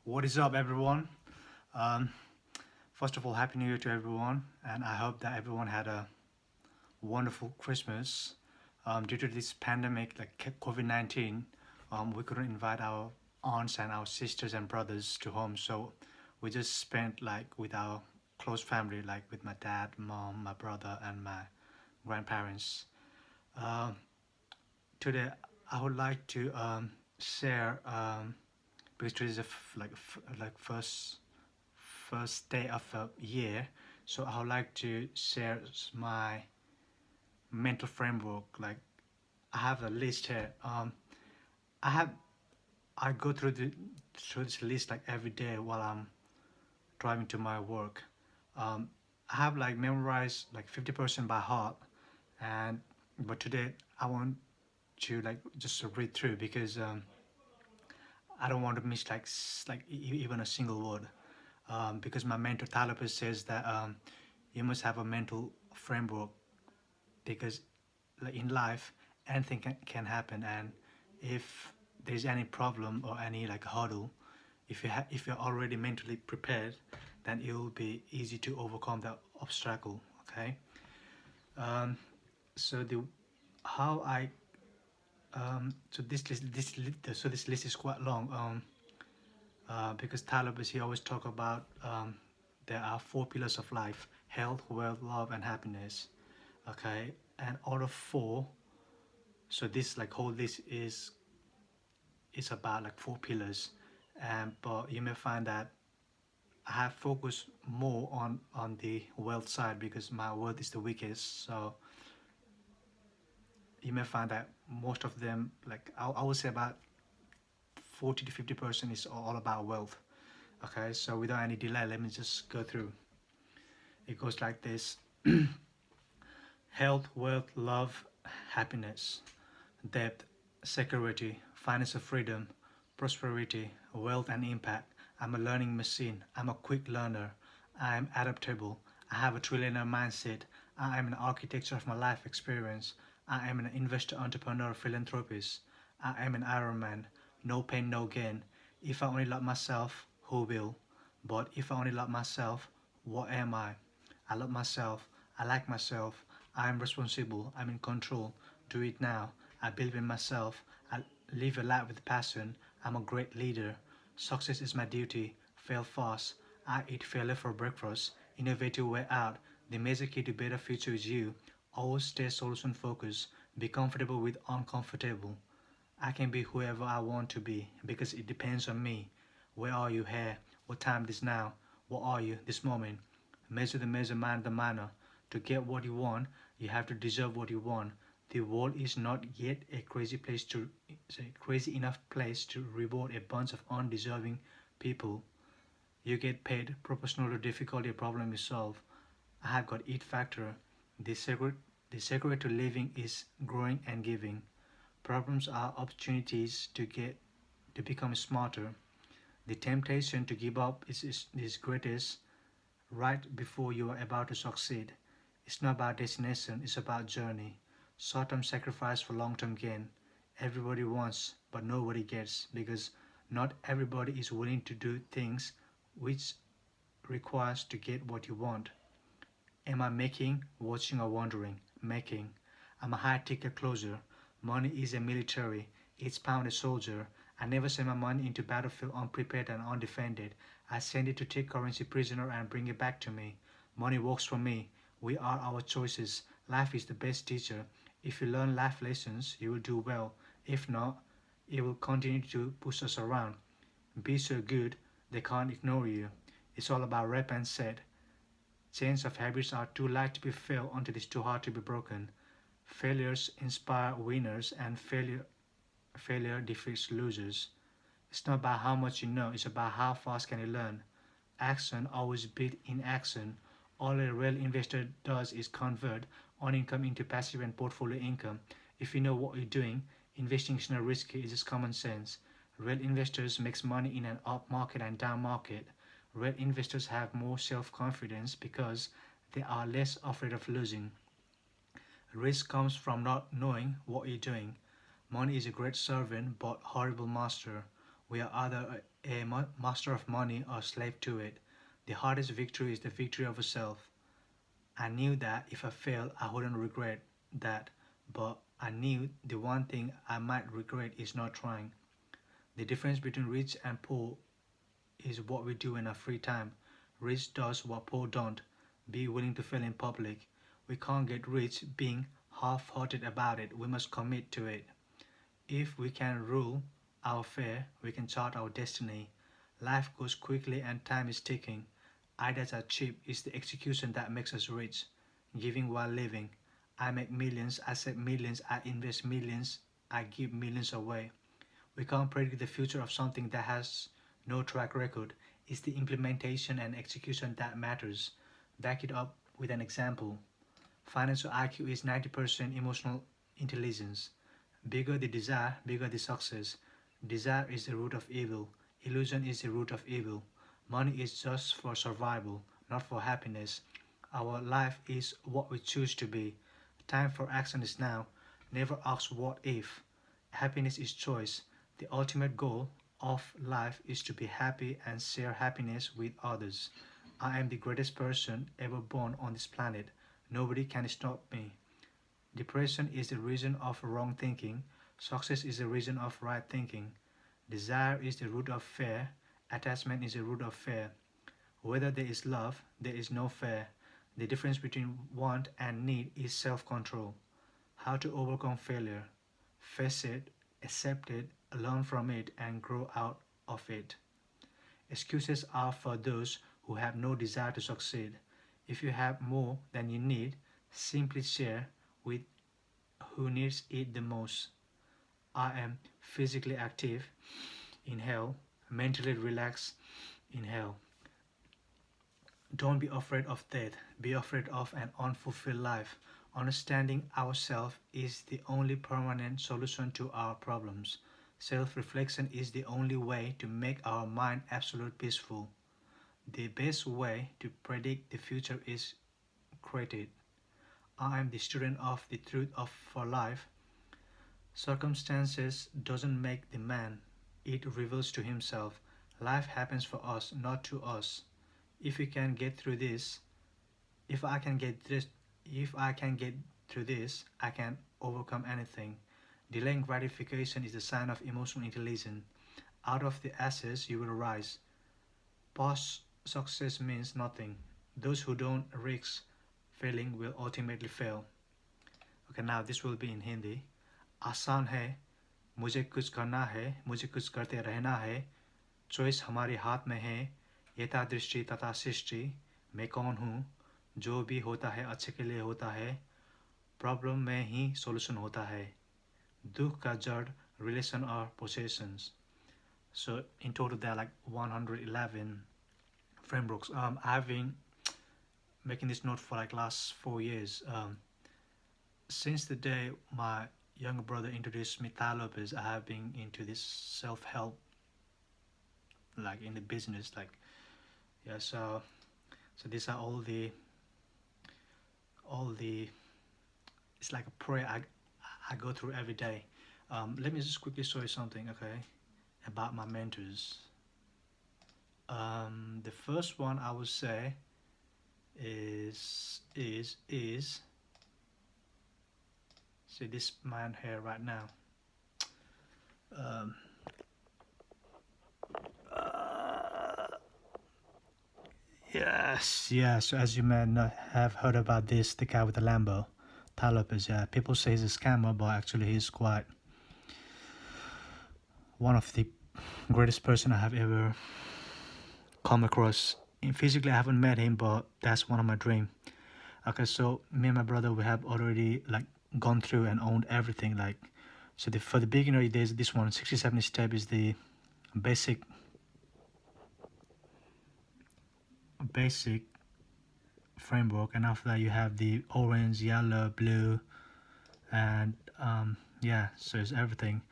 What is up, everyone? Um, First of all, Happy New Year to everyone, and I hope that everyone had a wonderful Christmas. Due to this pandemic, like COVID-19, we couldn't invite our aunts and our sisters and brothers to home, so we just spent like with our close family, like with my dad, mom, my brother, and my grandparents. Um, Today, I would like to share because today is like first day of a year, so I would like to share my mental framework. Like I have a list here. I have I go through this list like every day while I'm driving to my work. Um, I have like memorized like 50% by heart, and but today I want to like just to read through because I don't want to miss even a single word. Because my mentor therapist says that you must have a mental framework because like in life anything can happen, and if there's any problem or any like hurdle, if you're already mentally prepared, then it will be easy to overcome that obstacle. Okay. um, so the how I so this list is quite long, because Talib he always talk about there are four pillars of life: health, wealth, love, and happiness. Okay, and out of four, so this like whole list is about like four pillars, and but you may find that I have focused more on the wealth side because my wealth is the weakest. So you may find that most of them, like I would say about 40 to 50% is all about wealth. Okay, so without any delay, let me just go through. It goes like this: health, wealth, love, happiness, depth, security, financial freedom, prosperity, wealth, and impact. I'm a learning machine. I'm a quick learner. I am adaptable. I have a trillionaire mindset. I am an architecture of my life experience. I am an investor, entrepreneur, philanthropist. I am an Iron Man. No pain, no gain. If I only love myself, who will? But if I only love myself, what am I? I love myself. I like myself. I am responsible. I'm in control. Do it now. I believe in myself. I live a life with passion. I'm a great leader. Success is my duty. Fail fast. I eat failure for breakfast. Innovative way out. The major key to better future is you. Always stay solution focused. Be comfortable with uncomfortable. I can be whoever I want to be because it depends on me. Where are you here? What time it is now? What are you this moment? Measure the measure, man the manner. To get what you want, you have to deserve what you want. The world is not yet a crazy enough place to reward a bunch of undeserving people. You get paid proportional to difficulty a problem you solve. I have got it factor. The secret the secret to living is growing and giving. Problems are opportunities to become smarter. The temptation to give up is greatest right before you are about to succeed. It's not about destination, it's about journey. Short-term sacrifice for long-term gain. Everybody wants, but nobody gets because not everybody is willing to do things which requires to get what you want. Am I making, watching, or wondering? Making. I'm a high ticket closer. Money is a military. Each pound a soldier. I never send my money into battlefield unprepared and undefended. I send it to take currency prisoner and bring it back to me. Money works for me. We are our choices. Life is the best teacher. If you learn life lessons, you will do well. If not, it will continue to push us around. Be so good, they can't ignore you. It's all about rep and set. Chains of habits are too light to be felt until it's too hard to be broken. Failures inspire winners, and failure defeats losers. It's not about how much you know, it's about how fast can you learn. Action always beats inaction. All a real investor does is convert on income into passive and portfolio income. If you know what you're doing, investing is not risky, it's just common sense. Real investors makes money in an up market and down market. Real investors have more self-confidence because they are less afraid of losing. Risk comes from not knowing what you're doing. Money is a great servant but horrible master. We are either a master of money or slave to it. The hardest victory is the victory over self. I knew that if I failed, I wouldn't regret that, but I knew the one thing I might regret is not trying. The difference between rich and poor is what we do in our free time. Rich does what poor don't. Be willing to fail in public. We can't get rich being half-hearted about it. We must commit to it. If we can rule our fate, we can chart our destiny. Life goes quickly and time is ticking. Ideas are cheap, it's the execution that makes us rich. Giving while living. I make millions, I save millions, I invest millions, I give millions away. We can't predict the future of something that has no track record. It's the implementation and execution that matters. Back it up with an example. Financial IQ is 90% emotional intelligence. Bigger the desire, bigger the success. Desire is the root of evil. Illusion is the root of evil. Money is just for survival, not for happiness. Our life is what we choose to be. Time for action is now. Never ask what if. Happiness is choice. The ultimate goal of life is to be happy and share happiness with others. I am the greatest person ever born on this planet. Nobody can stop me. Depression is the reason of wrong thinking. Success is the reason of right thinking. Desire is the root of fear. Attachment is the root of fear. Whether there is love, there is no fear. The difference between want and need is self-control. How to overcome failure. Face it, accept it, learn from it, and grow out of it. Excuses are for those who have no desire to succeed. If you have more than you need, simply share with who needs it the most. I am physically active. Inhale. Mentally relaxed. Inhale. Don't be afraid of death. Be afraid of an unfulfilled life. Understanding ourselves is the only permanent solution to our problems. Self-reflection is the only way to make our mind absolutely peaceful. The best way to predict the future is create it. I am the student of the truth of for life. Circumstances doesn't make the man. It reveals to himself. Life happens for us, not to us. If we can get through this, if I can get this, if I can get through this, I can overcome anything. Delaying gratification is a sign of emotional intelligence. Out of the ashes you will rise. Past success means nothing. Those who don't risk failing will ultimately fail. Okay, now this will be in Hindi. आसान है, मुझे कुछ करना है, मुझे कुछ करते रहना है. चॉइस हमारे हाथ में है. यथा दृष्टि तथा सृष्टि. मैं कौन हूँ? जो भी होता है अच्छे के लिए होता है. प्रॉब्लम में ही सॉल्यूशन होता है. दुख का जड़ relation or possessions. So in total there are like 111 frameworks. I've been making this note for like last 4 years. Since the day my younger brother introduced me Thai Lopez, I have been into this self-help, like in the business, like yeah. So these are all the. It's like a prayer I go through every day. Let me just quickly show you something, okay, about my mentors. The first one I would say is see this man here right now. Um, yes. So as you may not have heard about this, the guy with the Lambo, Thai Lopez. Yeah, people say he's a scammer, but actually he's quite one of the greatest person I have ever come across. Physically, I haven't met him, but that's one of my dreams. Okay, so me and my brother, we have already like gone through and owned everything. Like, so for the beginner, there's this one 60-70 step is the basic framework, and after that you have the orange, yellow, blue, and yeah, so it's everything.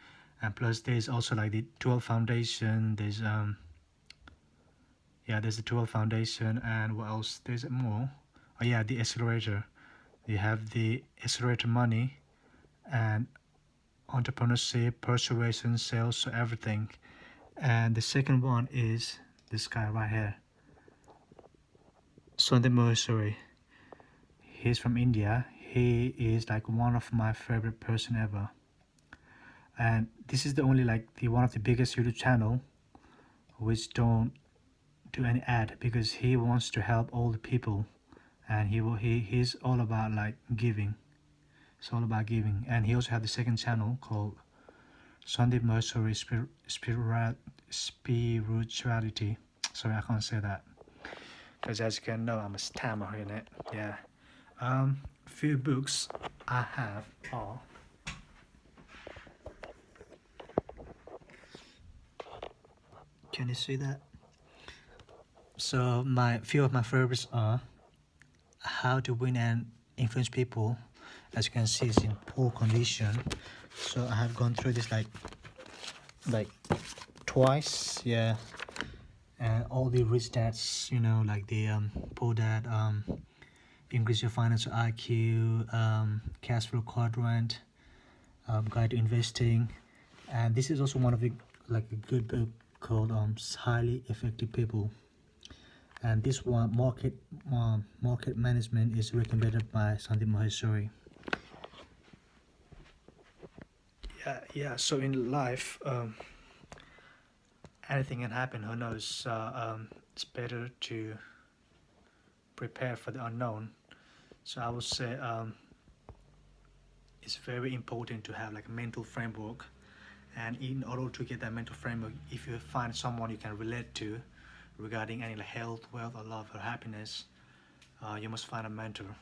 And plus there's also like the 12 foundation. There's there's the 12 foundation, and what else? There's more. Oh yeah, the accelerator. You have the accelerator money and entrepreneurship, persuasion, sales, so everything. And the second one is this guy right here, Sunday Maheshwari. He's from India. He is like one of my favorite person ever. And this is the only like the one of the biggest YouTube channel which don't do any ad, because he wants to help all the people, and he's all about like giving. It's all about giving. And he also have the second channel called Sunday Maheshwari Spirituality. Sorry, I can't say that because as you can know, I'm a stammer in it. Yeah. Few books I have are can you see that? So my few of my favorites are How to Win and Influence People. As you can see, it's in poor condition. So I have gone through this like twice, yeah. And all the rich dads, you know, like the poor dad, increase your financial IQ, cash flow quadrant, guide to investing. And this is also one of the like a good book called Highly Effective People. And this one, market management, is recommended by Sandeep Maheshwari. Yeah. So in life, anything can happen. Who knows? It's better to prepare for the unknown. So I would say it's very important to have like a mental framework. And in order to get that mental framework, if you find someone you can relate to regarding any like health, wealth, or love, or happiness, you must find a mentor.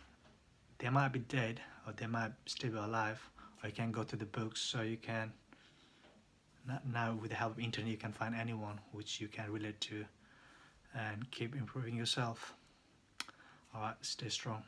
They might be dead, or they might still be alive, or you can go to the books. So you can now, with the help of internet, you can find anyone which you can relate to and keep improving yourself. All right, stay strong.